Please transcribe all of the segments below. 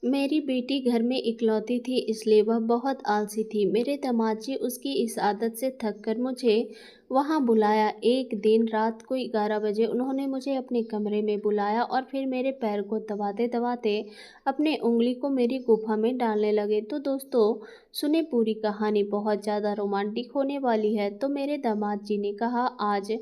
मेरी बेटी घर में इकलौती थी, इसलिए वह बहुत आलसी थी। मेरे दामाद जी उसकी इस आदत से थक कर मुझे वहाँ बुलाया। एक दिन रात को 11 बजे उन्होंने मुझे अपने कमरे में बुलाया और फिर मेरे पैर को दबाते दबाते अपने उंगली को मेरी गुफा में डालने लगे। तो दोस्तों, सुने पूरी कहानी, बहुत ज़्यादा रोमांटिक होने वाली है। तो मेरे दामाद जी ने कहा, आज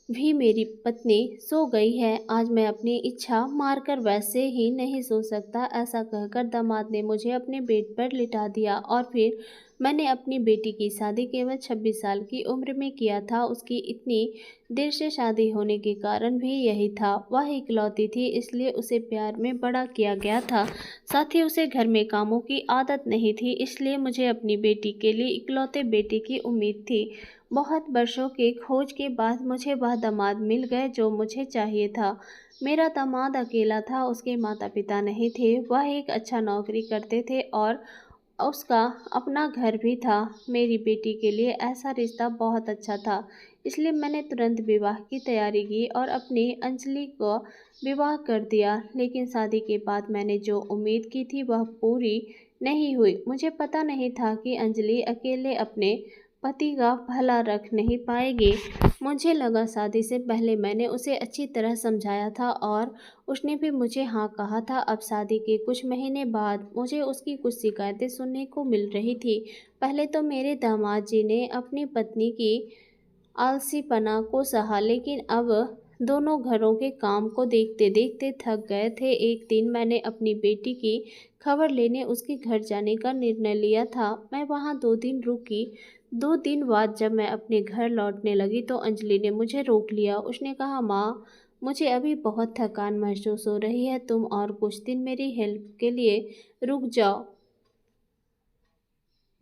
भी मेरी पत्नी सो गई है, आज मैं अपनी इच्छा मारकर वैसे ही नहीं सो सकता। ऐसा कहकर दामाद ने मुझे अपने बेड पर लिटा दिया और फिर मैंने अपनी बेटी की शादी केवल 26 साल की उम्र में किया था। उसकी इतनी देर से शादी होने के कारण भी यही था, वह इकलौती थी, इसलिए उसे प्यार में बड़ा किया गया था। साथ ही उसे घर में कामों की आदत नहीं थी, इसलिए मुझे अपनी बेटी के लिए इकलौते बेटे की उम्मीद थी। बहुत वर्षों के खोज के बाद मुझे वह दामाद मिल गए जो मुझे चाहिए था। मेरा दामाद अकेला था, उसके माता पिता नहीं थे, वह एक अच्छा नौकरी करते थे और उसका अपना घर भी था। मेरी बेटी के लिए ऐसा रिश्ता बहुत अच्छा था, इसलिए मैंने तुरंत विवाह की तैयारी की और अपनी अंजलि को विवाह कर दिया। लेकिन शादी के बाद मैंने जो उम्मीद की थी वह पूरी नहीं हुई। मुझे पता नहीं था कि अंजलि अकेले अपने पति का भला रख नहीं पाएगी। मुझे लगा शादी से पहले मैंने उसे अच्छी तरह समझाया था और उसने भी मुझे हाँ कहा था। अब शादी के कुछ महीने बाद मुझे उसकी कुछ शिकायतें सुनने को मिल रही थी। पहले तो मेरे दामाद जी ने अपनी पत्नी की आलसीपना को सहा, लेकिन अब दोनों घरों के काम को देखते देखते थक गए थे। एक दिन मैंने अपनी बेटी की खबर लेने उसके घर जाने का निर्णय लिया था। मैं वहाँ 2 दिन रुकी। 2 दिन बाद जब मैं अपने घर लौटने लगी तो अंजलि ने मुझे रोक लिया। उसने कहा, माँ, मुझे अभी बहुत थकान महसूस हो रही है, तुम और कुछ दिन मेरी हेल्प के लिए रुक जाओ।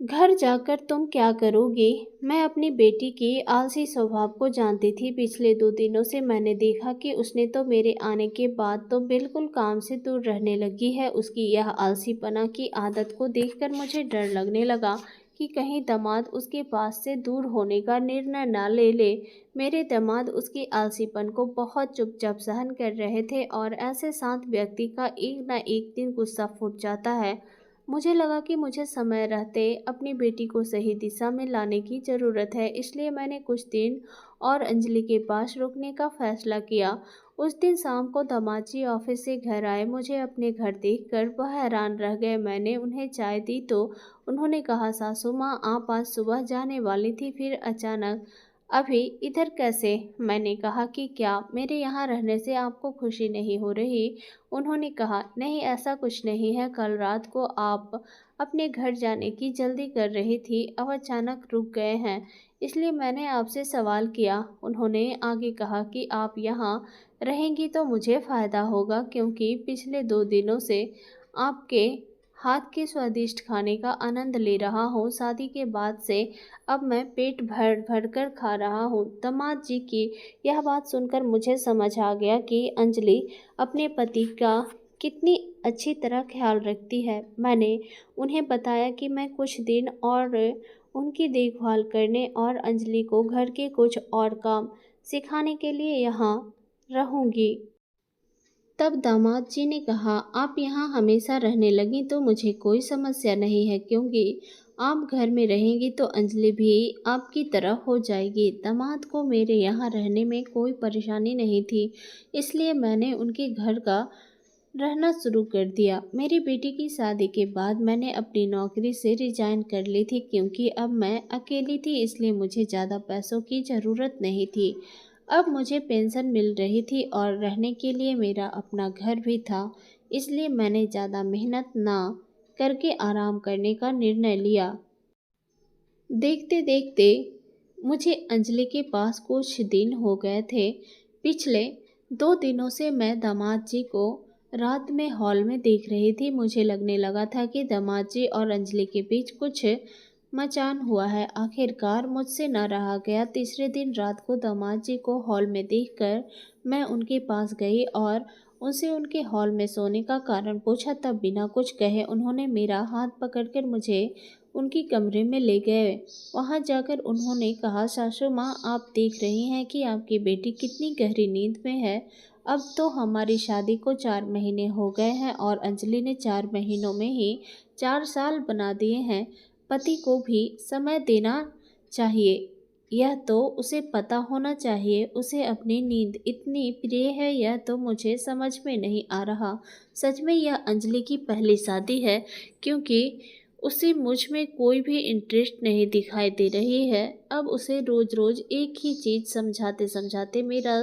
घर जाकर तुम क्या करोगी? मैं अपनी बेटी की आलसी स्वभाव को जानती थी। पिछले 2 दिनों से मैंने देखा कि उसने तो मेरे आने के बाद तो बिल्कुल काम से दूर रहने लगी है। उसकी यह आलसीपना की आदत को देखकर मुझे डर लगने लगा कि कहीं दामाद उसके पास से दूर होने का निर्णय ना ले ले। मेरे दामाद उसकी आलसीपन को बहुत चुपचाप सहन कर रहे थे और ऐसे शांत व्यक्ति का एक ना एक दिन गुस्सा फूट जाता है। मुझे लगा कि मुझे समय रहते अपनी बेटी को सही दिशा में लाने की ज़रूरत है, इसलिए मैंने कुछ दिन और अंजलि के पास रुकने का फैसला किया। उस दिन शाम को दामाद जी ऑफिस से घर आए। मुझे अपने घर देखकर वह हैरान रह गए। मैंने उन्हें चाय दी तो उन्होंने कहा, सासू माँ, आप आज सुबह जाने वाली थी, फिर अचानक अभी इधर कैसे? मैंने कहा कि क्या मेरे यहाँ रहने से आपको खुशी नहीं हो रही? उन्होंने कहा, नहीं, ऐसा कुछ नहीं है, कल रात को आप अपने घर जाने की जल्दी कर रही थी, अब अचानक रुक गए हैं, इसलिए मैंने आपसे सवाल किया। उन्होंने आगे कहा कि आप यहाँ रहेंगी तो मुझे फ़ायदा होगा, क्योंकि पिछले 2 दिनों से आपके हाथ के स्वादिष्ट खाने का आनंद ले रहा हूँ। शादी के बाद से अब मैं पेट भर भर कर खा रहा हूँ। दामाद जी की यह बात सुनकर मुझे समझ आ गया कि अंजलि अपने पति का कितनी अच्छी तरह ख्याल रखती है। मैंने उन्हें बताया कि मैं कुछ दिन और उनकी देखभाल करने और अंजलि को घर के कुछ और काम सिखाने के लिए यहाँ रहूँगी। तब दामाद जी ने कहा, आप यहाँ हमेशा रहने लगी तो मुझे कोई समस्या नहीं है, क्योंकि आप घर में रहेंगी तो अंजलि भी आपकी तरह हो जाएगी। दामाद को मेरे यहाँ रहने में कोई परेशानी नहीं थी, इसलिए मैंने उनके घर का रहना शुरू कर दिया। मेरी बेटी की शादी के बाद मैंने अपनी नौकरी से रिजाइन कर ली थी, क्योंकि अब मैं अकेली थी, इसलिए मुझे ज़्यादा पैसों की ज़रूरत नहीं थी। अब मुझे पेंशन मिल रही थी और रहने के लिए मेरा अपना घर भी था, इसलिए मैंने ज़्यादा मेहनत ना करके आराम करने का निर्णय लिया। देखते देखते मुझे अंजलि के पास कुछ दिन हो गए थे। पिछले 2 दिनों से मैं दामाद जी को रात में हॉल में देख रही थी। मुझे लगने लगा था कि दामाद जी और अंजलि के बीच कुछ मचान हुआ है। आखिरकार मुझसे न रहा गया। तीसरे दिन रात को दामाद जी को हॉल में देखकर मैं उनके पास गई और उनसे उनके हॉल में सोने का कारण पूछा। तब बिना कुछ कहे उन्होंने मेरा हाथ पकड़कर मुझे उनके कमरे में ले गए। वहां जाकर उन्होंने कहा, सासू माँ, आप देख रही हैं कि आपकी बेटी कितनी गहरी नींद में है। अब तो हमारी शादी को 4 महीने हो गए हैं और अंजलि ने 4 महीनों में ही 4 साल बना दिए हैं। पति को भी समय देना चाहिए, यह तो उसे पता होना चाहिए। उसे अपनी नींद इतनी प्रिय है, यह तो मुझे समझ में नहीं आ रहा। सच में यह अंजलि की पहली शादी है, क्योंकि उसे मुझ में कोई भी इंटरेस्ट नहीं दिखाई दे रही है। अब उसे रोज़ रोज़ एक ही चीज़ समझाते समझाते मेरा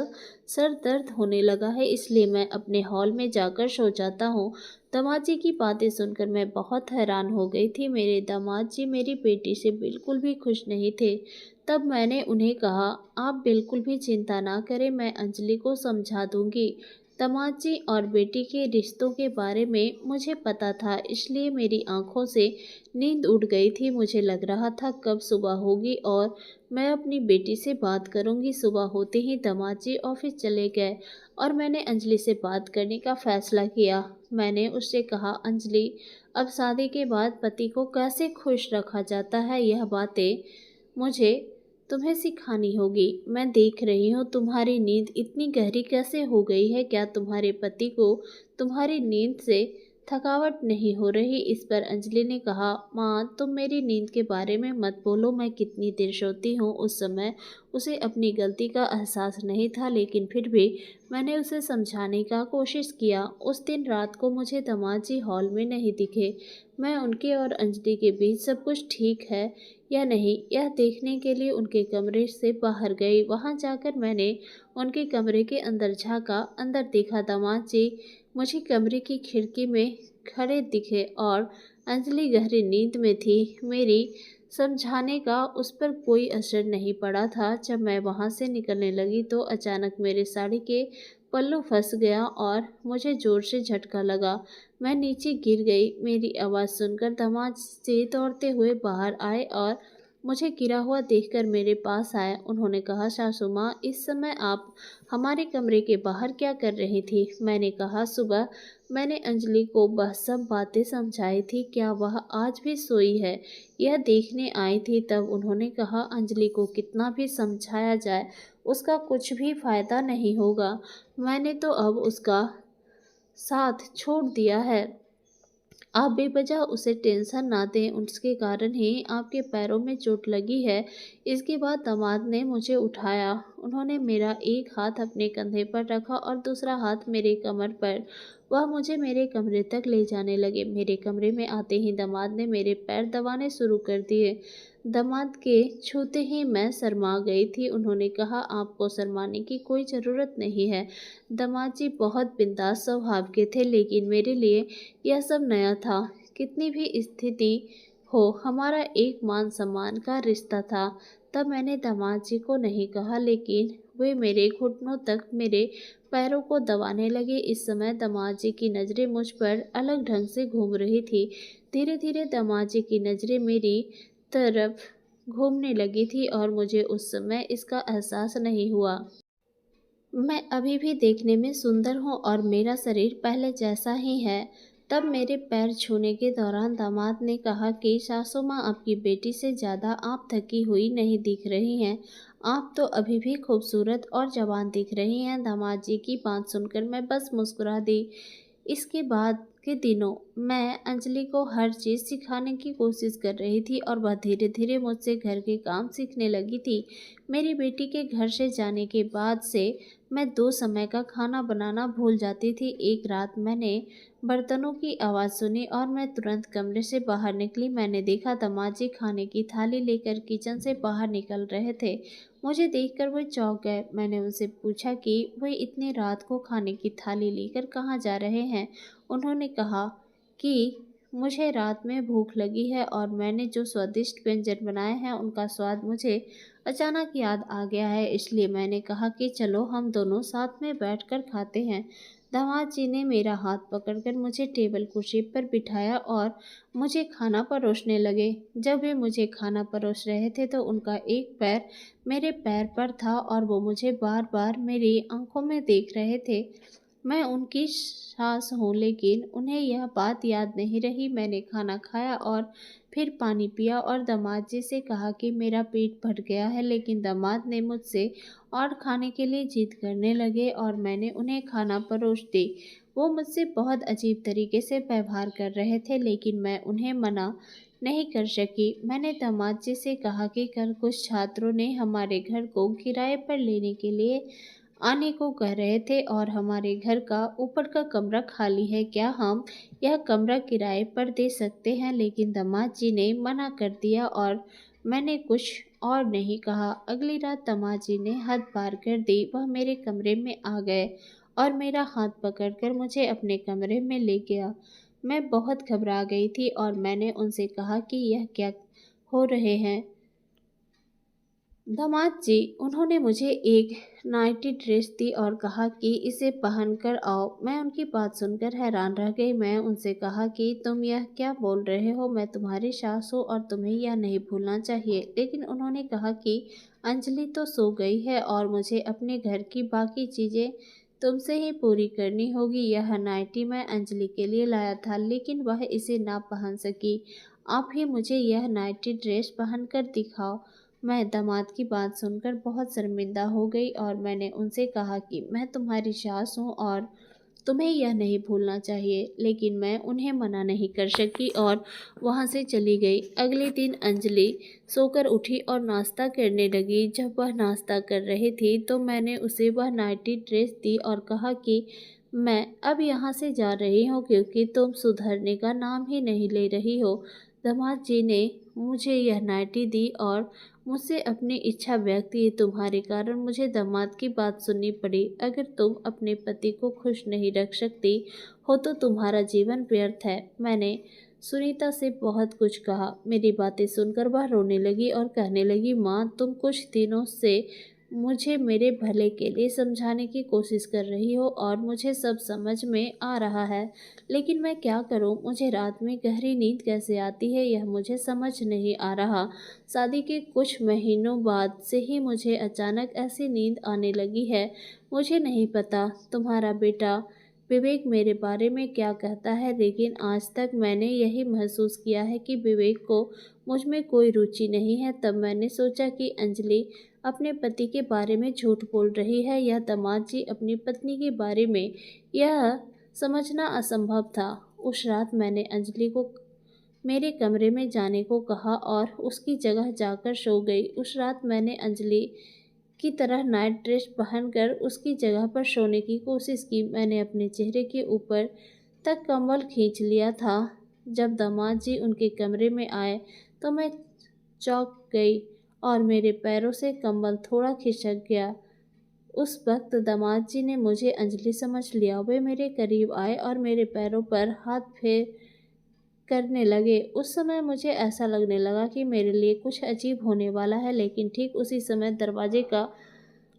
सर दर्द होने लगा है, इसलिए मैं अपने हॉल में जाकर सो जाता हूँ। दामाद जी की बातें सुनकर मैं बहुत हैरान हो गई थी। मेरे दामाद जी मेरी बेटी से बिल्कुल भी खुश नहीं थे। तब मैंने उन्हें कहा, आप बिल्कुल भी चिंता ना करें, मैं अंजलि को समझा दूंगी। दामाद जी और बेटी के रिश्तों के बारे में मुझे पता था, इसलिए मेरी आंखों से नींद उड़ गई थी। मुझे लग रहा था कब सुबह होगी और मैं अपनी बेटी से बात करूंगी। सुबह होते ही दामाद जी ऑफिस चले गए और मैंने अंजलि से बात करने का फैसला किया। मैंने उससे कहा, अंजलि, अब शादी के बाद पति को कैसे खुश रखा जाता है, यह बातें मुझे तुम्हें सिखानी होगी। मैं देख रही हूँ तुम्हारी नींद इतनी गहरी कैसे हो गई है। क्या तुम्हारे पति को तुम्हारी नींद से थकावट नहीं हो रही? इस पर अंजलि ने कहा, माँ, तुम मेरी नींद के बारे में मत बोलो। मैं कितनी देर सोती हूँ। उस समय उसे अपनी गलती का एहसास नहीं था, लेकिन फिर भी मैंने उसे समझाने का कोशिश किया। उस दिन रात को मुझे दामाद जी हॉल में नहीं दिखे। मैं उनके और अंजलि के बीच सब कुछ ठीक है या नहीं, यह देखने के लिए उनके कमरे से बाहर गई। वहां जाकर मैंने उनके कमरे के अंदर झांका। अंदर देखा, दामाद जी मुझे कमरे की खिड़की में खड़े दिखे और अंजलि गहरी नींद में थी। मेरी समझाने का उस पर कोई असर नहीं पड़ा था। जब मैं वहां से निकलने लगी तो अचानक मेरे साड़ी के पल्लू फंस गया और मुझे जोर से झटका लगा। मैं नीचे गिर गई। मेरी आवाज़ सुनकर दामाद जी दौड़ते हुए बाहर आए और मुझे गिरा हुआ देखकर मेरे पास आए। उन्होंने कहा, सासू माँ, इस समय आप हमारे कमरे के बाहर क्या कर रही थी? मैंने कहा, सुबह मैंने अंजलि को वह सब बातें समझाई थी, क्या वह आज भी सोई है, यह देखने आई थी। तब उन्होंने कहा, अंजलि को कितना भी समझाया जाए, उसका कुछ भी फायदा नहीं होगा। मैंने तो अब उसका साथ छोड़ दिया है। आप बेवजह उसे टेंशन ना दें, उसके कारण ही आपके पैरों में चोट लगी है। इसके बाद दामाद ने मुझे उठाया। उन्होंने मेरा एक हाथ अपने कंधे पर रखा और दूसरा हाथ मेरे कमर पर। वह मुझे मेरे कमरे तक ले जाने लगे। मेरे कमरे में आते ही दामाद ने मेरे पैर दबाने शुरू कर दिए। दामाद के छूते ही मैं शर्मा गई थी। उन्होंने कहा, आपको शर्माने की कोई ज़रूरत नहीं है। दामाद जी बहुत बिंदास स्वभाव के थे, लेकिन मेरे लिए यह सब नया था। कितनी भी स्थिति हो, हमारा एक मान सम्मान का रिश्ता था। तब मैंने दामाद जी को नहीं कहा, लेकिन वे मेरे घुटनों तक मेरे पैरों को दबाने लगे। इस समय दामाद जी की नज़रें मुझ पर अलग ढंग से घूम रही थी। धीरे धीरे दामाद जी की नज़रें मेरी तरफ घूमने लगी थी और मुझे उस समय इसका एहसास नहीं हुआ। मैं अभी भी देखने में सुंदर हूँ और मेरा शरीर पहले जैसा ही है। तब मेरे पैर छूने के दौरान दामाद ने कहा कि सासू माँ, आपकी बेटी से ज़्यादा आप थकी हुई नहीं दिख रही हैं। आप तो अभी भी खूबसूरत और जवान दिख रही हैं। दामाद जी की बात सुनकर मैं बस मुस्कुरा दी। इसके बाद के दिनों मैं अंजलि को हर चीज़ सिखाने की कोशिश कर रही थी और वह धीरे धीरे मुझसे घर के काम सीखने लगी थी। मेरी बेटी के घर से जाने के बाद से मैं 2 समय का खाना बनाना भूल जाती थी। एक रात मैंने बर्तनों की आवाज़ सुनी और मैं तुरंत कमरे से बाहर निकली। मैंने देखा दामाद जी खाने की थाली लेकर किचन से बाहर निकल रहे थे। मुझे देखकर वो चौंक गए। मैंने उनसे पूछा कि वे इतनी रात को खाने की थाली लेकर कहाँ जा रहे हैं। उन्होंने कहा कि मुझे रात में भूख लगी है और मैंने जो स्वादिष्ट व्यंजन बनाए हैं उनका स्वाद मुझे अचानक याद आ गया है, इसलिए मैंने कहा कि चलो हम दोनों साथ में बैठकर खाते हैं। दामाद जी ने मेरा हाथ पकड़कर मुझे टेबल कुर्सी पर बिठाया और मुझे खाना परोसने लगे। जब वे मुझे खाना परोस रहे थे तो उनका एक पैर मेरे पैर पर था और वो मुझे बार बार मेरी आंखों में देख रहे थे। मैं उनकी सास हूँ, लेकिन उन्हें यह बात याद नहीं रही। मैंने खाना खाया और फिर पानी पिया और दामाद जी से कहा कि मेरा पेट भर गया है, लेकिन दामाद ने मुझसे और खाने के लिए जिद करने लगे और मैंने उन्हें खाना परोस दी। वो मुझसे बहुत अजीब तरीके से व्यवहार कर रहे थे, लेकिन मैं उन्हें मना नहीं कर सकी। मैंने दामाद जी से कहा कि कल कुछ छात्रों ने हमारे घर को किराए पर लेने के लिए आने को कह रहे थे और हमारे घर का ऊपर का कमरा खाली है, क्या हम यह कमरा किराए पर दे सकते हैं? लेकिन दामाद जी ने मना कर दिया और मैंने कुछ और नहीं कहा। अगली रात दामाद जी ने हद पार कर दी। वह मेरे कमरे में आ गए और मेरा हाथ पकड़कर मुझे अपने कमरे में ले गया। मैं बहुत घबरा गई थी और मैंने उनसे कहा कि यह क्या हो रहे हैं दामाद जी। उन्होंने मुझे एक नाइटी ड्रेस दी और कहा कि इसे पहन कर आओ। मैं उनकी बात सुनकर हैरान रह गई। मैं उनसे कहा कि तुम यह क्या बोल रहे हो? मैं तुम्हारी सास हूँ और तुम्हें यह नहीं भूलना चाहिए। लेकिन उन्होंने कहा कि अंजलि तो सो गई है और मुझे अपने घर की बाकी चीज़ें तुमसे ही पूरी करनी होगी। यह नाइटी मैं अंजलि के लिए लाया था, लेकिन वह इसे ना पहन सकी। आप ही मुझे यह नाइटी ड्रेस पहन कर दिखाओ। मैं दामाद की बात सुनकर बहुत शर्मिंदा हो गई और मैंने उनसे कहा कि मैं तुम्हारी सास हूँ और तुम्हें यह नहीं भूलना चाहिए। लेकिन मैं उन्हें मना नहीं कर सकी और वहाँ से चली गई। अगले दिन अंजलि सोकर उठी और नाश्ता करने लगी। जब वह नाश्ता कर रही थी तो मैंने उसे वह नाइटी ड्रेस दी और कहा कि मैं अब यहाँ से जा रही हूँ, क्योंकि तुम सुधरने का नाम ही नहीं ले रही हो। दामाद जी ने मुझे यह नाइटी दी और मुझसे अपनी इच्छा व्यक्त की। तुम्हारे कारण मुझे दामाद की बात सुननी पड़ी। अगर तुम अपने पति को खुश नहीं रख सकती हो तो तुम्हारा जीवन व्यर्थ है। मैंने सुनीता से बहुत कुछ कहा। मेरी बातें सुनकर वह रोने लगी और कहने लगी, माँ, तुम कुछ दिनों से मुझे मेरे भले के लिए समझाने की कोशिश कर रही हो और मुझे सब समझ में आ रहा है, लेकिन मैं क्या करूं? मुझे रात में गहरी नींद कैसे आती है, यह मुझे समझ नहीं आ रहा। शादी के कुछ महीनों बाद से ही मुझे अचानक ऐसी नींद आने लगी है। मुझे नहीं पता तुम्हारा बेटा विवेक मेरे बारे में क्या कहता है, लेकिन आज तक मैंने यही महसूस किया है कि विवेक को मुझ में कोई रुचि नहीं है। तब मैंने सोचा कि अंजलि अपने पति के बारे में झूठ बोल रही है या दामाद जी अपनी पत्नी के बारे में। यह समझना असंभव था। उस रात मैंने अंजलि को मेरे कमरे में जाने को कहा और उसकी जगह जाकर सो गई। उस रात मैंने अंजलि की तरह नाइट ड्रेस पहनकर उसकी जगह पर सोने की कोशिश की। मैंने अपने चेहरे के ऊपर तक कंबल खींच लिया था। जब दामाद जी उनके कमरे में आए तो मैं चौंक गई और मेरे पैरों से कंबल थोड़ा खिसक गया। उस वक्त दामाद जी ने मुझे अंजलि समझ लिया। वे मेरे करीब आए और मेरे पैरों पर हाथ फेर करने लगे। उस समय मुझे ऐसा लगने लगा कि मेरे लिए कुछ अजीब होने वाला है, लेकिन ठीक उसी समय दरवाजे का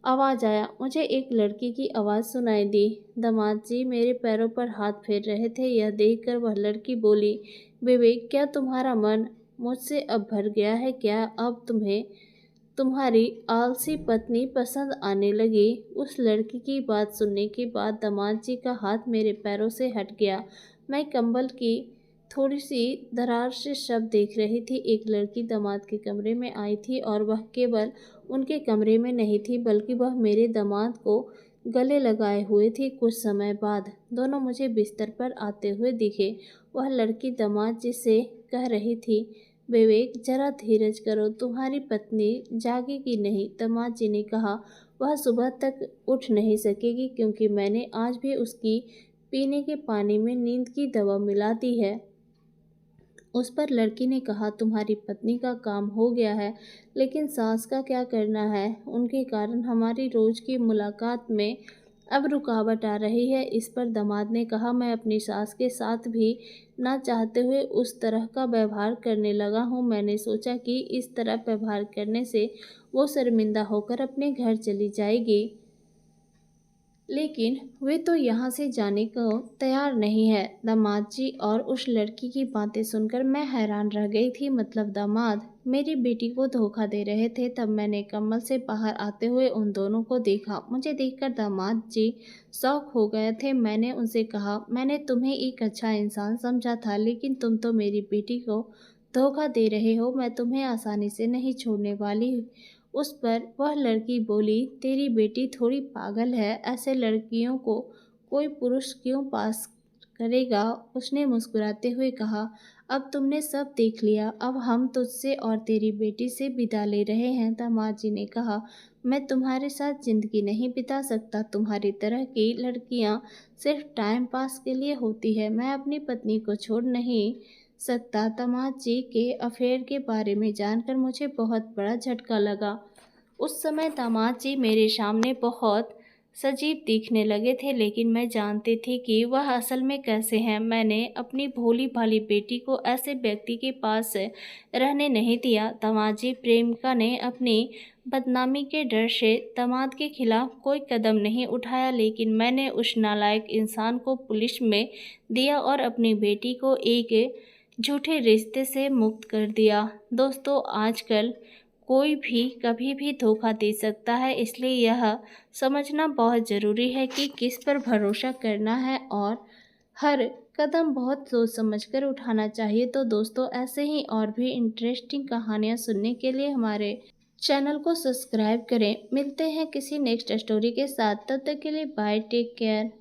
आवाज़ आया। मुझे एक लड़की की आवाज़ सुनाई दी। दामाद जी मेरे पैरों पर हाथ फेर रहे थे। यह देखकर वह लड़की बोली, विवेक, क्या तुम्हारा मन मुझसे अब भर गया है? क्या अब तुम्हें तुम्हारी आलसी पत्नी पसंद आने लगी? उस लड़की की बात सुनने के बाद दामाद जी का हाथ मेरे पैरों से हट गया। मैं कंबल की थोड़ी सी दरार से सब देख रही थी। एक लड़की दामाद के कमरे में आई थी और वह केवल उनके कमरे में नहीं थी, बल्कि वह मेरे दामाद को गले लगाए हुए थी। कुछ समय बाद दोनों मुझे बिस्तर पर आते हुए दिखे। वह लड़की दामाद जी से कह रही थी, विवेक, जरा धीरज करो, तुम्हारी पत्नी जागेगी नहीं। दामाद जी ने कहा, वह सुबह तक उठ नहीं सकेगी, क्योंकि मैंने आज भी उसकी पीने के पानी में नींद की दवा मिला दी है। उस पर लड़की ने कहा, तुम्हारी पत्नी का काम हो गया है, लेकिन सास का क्या करना है? उनके कारण हमारी रोज़ की मुलाकात में अब रुकावट आ रही है। इस पर दामाद ने कहा, मैं अपनी सास के साथ भी ना चाहते हुए उस तरह का व्यवहार करने लगा हूँ। मैंने सोचा कि इस तरह व्यवहार करने से वो शर्मिंदा होकर अपने घर चली जाएगी। लेकिन वे तो यहाँ से जाने को तैयार नहीं है। दामाद जी और उस लड़की की बातें सुनकर मैं हैरान रह गई थी। मतलब दामाद मेरी बेटी को धोखा दे रहे थे। तब मैंने कमल से बाहर आते हुए उन दोनों को देखा। मुझे देखकर दामाद जी शौक हो गए थे। मैंने उनसे कहा, मैंने तुम्हें एक अच्छा इंसान समझा था, लेकिन तुम तो मेरी बेटी को धोखा दे रहे हो। मैं तुम्हें आसानी से नहीं छोड़ने वाली। उस पर वह लड़की बोली, तेरी बेटी थोड़ी पागल है, ऐसे लड़कियों को कोई पुरुष क्यों पास करेगा। उसने मुस्कुराते हुए कहा, अब तुमने सब देख लिया, अब हम तुझसे और तेरी बेटी से विदा ले रहे हैं। दामाद जी ने कहा, मैं तुम्हारे साथ जिंदगी नहीं बिता सकता। तुम्हारी तरह की लड़कियां सिर्फ टाइम पास के लिए होती है। मैं अपनी पत्नी को छोड़ नहीं सकता। दामाद जी के अफेयर के बारे में जानकर मुझे बहुत बड़ा झटका लगा। उस समय दामाद जी मेरे सामने बहुत सजीव दिखने लगे थे, लेकिन मैं जानती थी कि वह असल में कैसे हैं। मैंने अपनी भोली भाली बेटी को ऐसे व्यक्ति के पास रहने नहीं दिया। दामाद जी प्रेमिका ने अपनी बदनामी के डर से दामाद के खिलाफ कोई कदम नहीं उठाया, लेकिन मैंने उस नालायक इंसान को पुलिस में दिया और अपनी बेटी को एक झूठे रिश्ते से मुक्त कर दिया। दोस्तों, आजकल कोई भी कभी भी धोखा दे सकता है, इसलिए यह समझना बहुत ज़रूरी है कि किस पर भरोसा करना है और हर कदम बहुत सोच समझकर उठाना चाहिए। तो दोस्तों, ऐसे ही और भी इंटरेस्टिंग कहानियाँ सुनने के लिए हमारे चैनल को सब्सक्राइब करें। मिलते हैं किसी नेक्स्ट स्टोरी के साथ, तब तक के लिए बाय, टेक केयर।